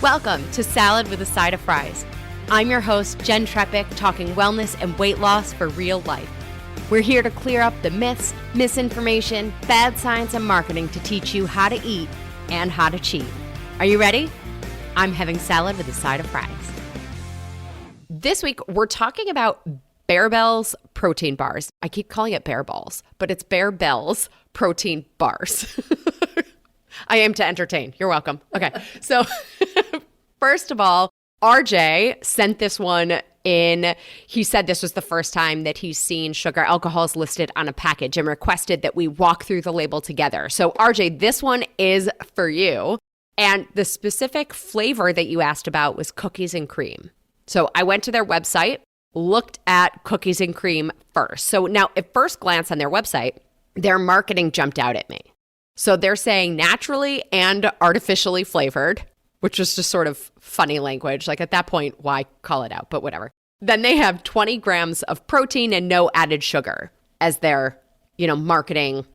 Welcome to Salad with a Side of Fries. I'm your host, Jen Trepic, talking wellness and weight loss for real life. We're here to clear up the myths, misinformation, bad science, and marketing to teach you how to eat and how to cheat. Are you ready? I'm having salad with a side of fries. This week, we're talking about Barebells protein bars. I keep calling it Bareballs, but it's Barebells protein bars. I aim to entertain. You're welcome. Okay, so first of all, RJ sent this one in. He said this was the first time that he's seen sugar alcohols listed on a package and requested that we walk through the label together. So RJ, this one is for you. And the specific flavor that you asked about was cookies and cream. So I went to their website, looked at cookies and cream first. So now at first glance on their website, their marketing jumped out at me. So they're saying naturally and artificially flavored, which is just sort of funny language. Like at that point, why call it out? But whatever. Then they have 20 grams of protein and no added sugar as their, marketing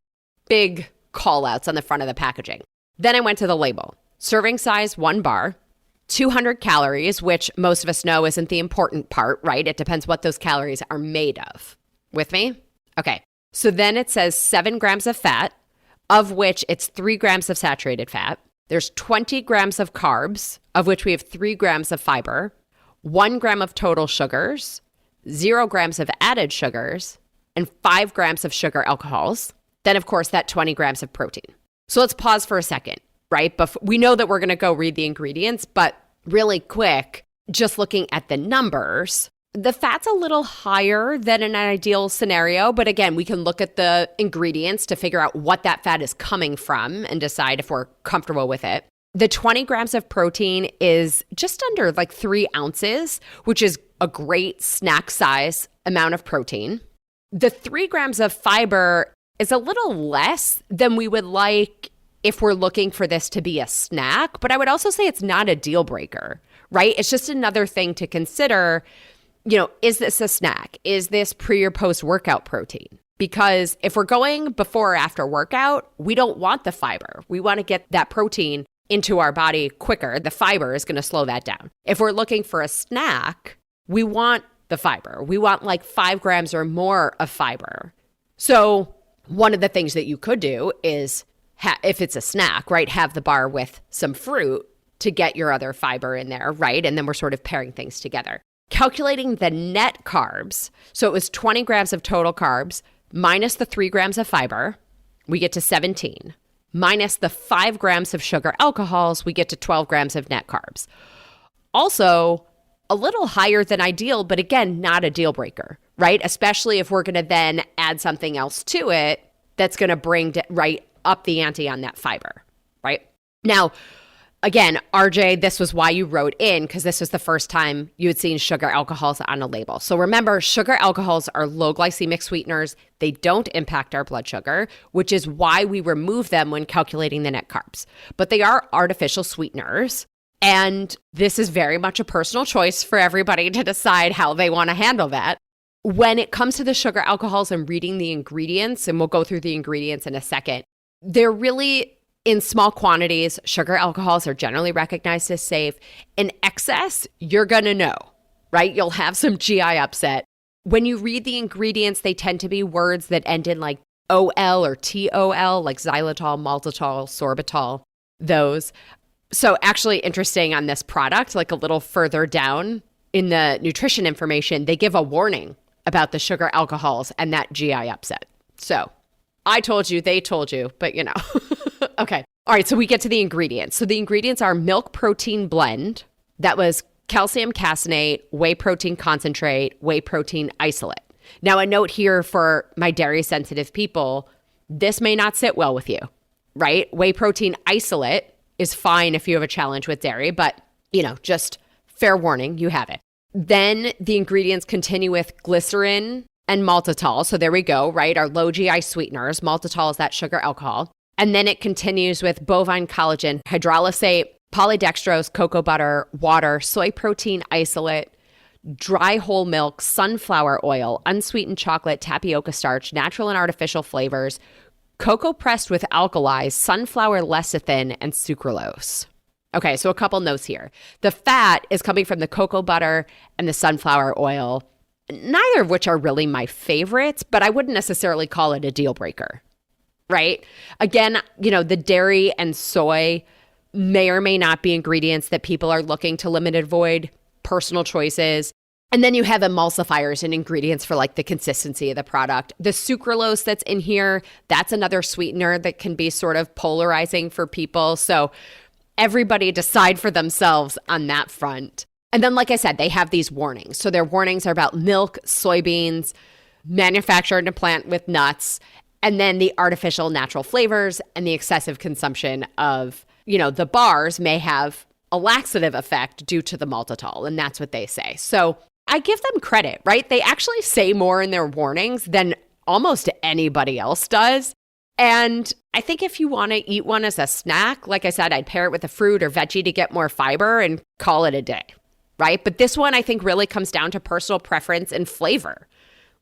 big call outs on the front of the packaging. Then I went to the label. Serving size, 1 bar, 200 calories, which most of us know isn't the important part, right? It depends what those calories are made of. With me? Okay. So then it says 7 grams of fat, of which it's 3 grams of saturated fat. There's 20 grams of carbs, of which we have 3 grams of fiber, 1 gram of total sugars, 0 grams of added sugars, and 5 grams of sugar alcohols. Then, of course, that 20 grams of protein. So let's pause for a second, right? We know that we're going to go read the ingredients, but really quick, just looking at the numbers, the fat's a little higher than an ideal scenario, but again, we can look at the ingredients to figure out what that fat is coming from and decide if we're comfortable with it. The 20 grams of protein is just under 3 ounces, which is a great snack size amount of protein. The 3 grams of fiber is a little less than we would like if we're looking for this to be a snack, but I would also say it's not a deal breaker, right? It's just another thing to consider. Is this a snack? Is this pre or post workout protein? Because if we're going before or after workout, we don't want the fiber. We want to get that protein into our body quicker. The fiber is going to slow that down. If we're looking for a snack, we want the fiber. We want 5 grams or more of fiber. So one of the things that you could do is, if it's a snack, right, have the bar with some fruit to get your other fiber in there, right? And then we're sort of pairing things together. Calculating the net carbs, so it was 20 grams of total carbs minus the 3 grams of fiber, we get to 17. Minus the 5 grams of sugar alcohols, we get to 12 grams of net carbs. Also, a little higher than ideal, but again, not a deal breaker, right? Especially if we're going to then add something else to it that's going to bring right up the ante on that fiber, right? Now, again, RJ, this was why you wrote in, because this was the first time you had seen sugar alcohols on a label. So remember, sugar alcohols are low glycemic sweeteners. They don't impact our blood sugar, which is why we remove them when calculating the net carbs. But they are artificial sweeteners. And this is very much a personal choice for everybody to decide how they want to handle that. When it comes to the sugar alcohols and reading the ingredients, and we'll go through the ingredients in a second, they're really in small quantities. Sugar alcohols are generally recognized as safe. In excess, you're going to know, right? You'll have some GI upset. When you read the ingredients, they tend to be words that end in OL or TOL, like xylitol, maltitol, sorbitol, those. So actually interesting on this product, a little further down in the nutrition information, they give a warning about the sugar alcohols and that GI upset. So I told you, they told you, but Okay. All right. So we get to the ingredients. So the ingredients are milk protein blend. That was calcium caseinate, whey protein concentrate, whey protein isolate. Now, a note here for my dairy sensitive people, this may not sit well with you, right? Whey protein isolate is fine if you have a challenge with dairy, but just fair warning, you have it. Then the ingredients continue with glycerin and maltitol. So there we go, right? Our low GI sweeteners. Maltitol is that sugar alcohol. And then it continues with bovine collagen, hydrolysate, polydextrose, cocoa butter, water, soy protein isolate, dry whole milk, sunflower oil, unsweetened chocolate, tapioca starch, natural and artificial flavors, cocoa pressed with alkali, sunflower lecithin, and sucralose. Okay, so a couple notes here. The fat is coming from the cocoa butter and the sunflower oil, neither of which are really my favorites, but I wouldn't necessarily call it a deal breaker, right? Again, the dairy and soy may or may not be ingredients that people are looking to limit and avoid, personal choices. And then you have emulsifiers and ingredients for like the consistency of the product. The sucralose that's in here, that's another sweetener that can be sort of polarizing for people. So everybody decide for themselves on that front. And then, like I said, they have these warnings. So their warnings are about milk, soybeans, manufactured in a plant with nuts, and then the artificial natural flavors and the excessive consumption of, the bars may have a laxative effect due to the maltitol. And that's what they say. So I give them credit, right? They actually say more in their warnings than almost anybody else does. And I think if you want to eat one as a snack, like I said, I'd pair it with a fruit or veggie to get more fiber and call it a day, right? But this one I think really comes down to personal preference and flavor.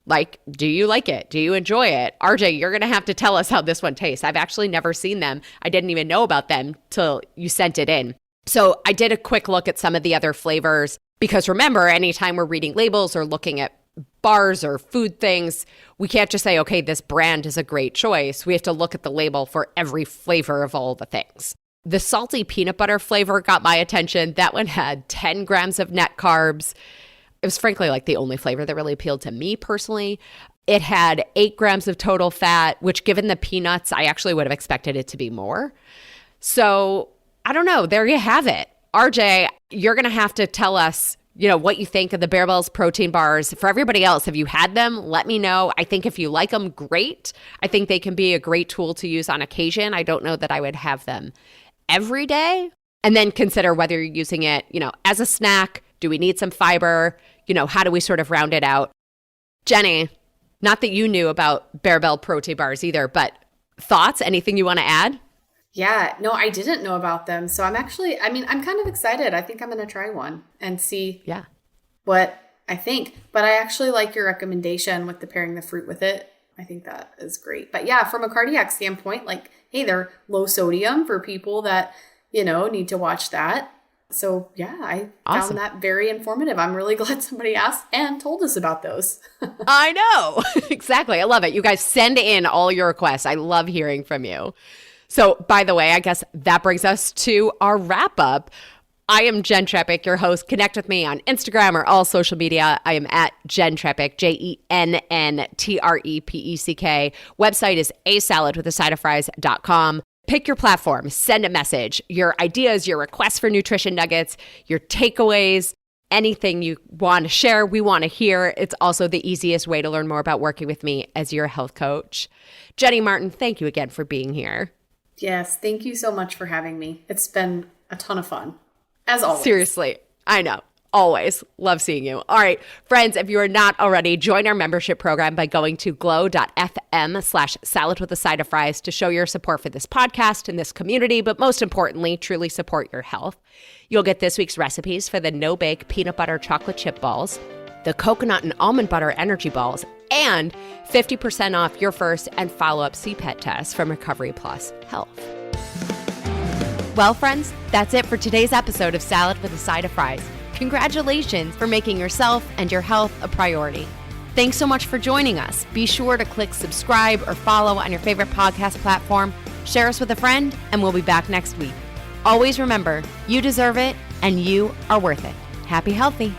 Like, do you like it? Do you enjoy it? RJ, you're going to have to tell us how this one tastes. I've actually never seen them. I didn't even know about them till you sent it in. So I did a quick look at some of the other flavors because remember, anytime we're reading labels or looking at bars or food things, we can't just say, okay, this brand is a great choice. We have to look at the label for every flavor of all the things. The salty peanut butter flavor got my attention. That one had 10 grams of net carbs. It was frankly like the only flavor that really appealed to me personally. It had 8 grams of total fat, which given the peanuts, I actually would have expected it to be more. So I don't know. There you have it. RJ, you're going to have to tell us, what you think of the Barebells protein bars. For everybody else, have you had them? Let me know. I think if you like them, great. I think they can be a great tool to use on occasion. I don't know that I would have them every day. And then consider whether you're using it, as a snack. Do we need some fiber? How do we sort of round it out? Jenny, not that you knew about Barebell protein bars either, but thoughts? Anything you want to add? Yeah, no, I didn't know about them. So I'm kind of excited. I think I'm going to try one and see what I think. But I actually like your recommendation with the pairing the fruit with it. I think that is great. But yeah, from a cardiac standpoint, like, hey, they're low sodium for people that, need to watch that. So yeah, I found that very informative. I'm really glad somebody asked and told us about those. I know. Exactly. I love it. You guys send in all your requests. I love hearing from you. So, by the way, I guess that brings us to our wrap up. I am Jen Trepeck, your host. Connect with me on Instagram or all social media. I am at Jen Trepeck, JENNTREPECK. Website is asaladwithasideoffries.com. Pick your platform, send a message, your ideas, your requests for nutrition nuggets, your takeaways, anything you want to share, we want to hear. It's also the easiest way to learn more about working with me as your health coach. Jenny Martin, thank you again for being here. Yes, thank you so much for having me. It's been a ton of fun, as always. Seriously, I know. Always. Love seeing you. All right, friends, if you are not already, join our membership program by going to glow.fm/salad with a side of fries to show your support for this podcast and this community, but most importantly, truly support your health. You'll get this week's recipes for the no-bake peanut butter chocolate chip balls, the coconut and almond butter energy balls, and 50% off your first and follow-up CPET test from Recovery Plus Health. Well, friends, that's it for today's episode of Salad with a Side of Fries. Congratulations for making yourself and your health a priority. Thanks so much for joining us. Be sure to click subscribe or follow on your favorite podcast platform. Share us with a friend, and we'll be back next week. Always remember, you deserve it, and you are worth it. Happy healthy.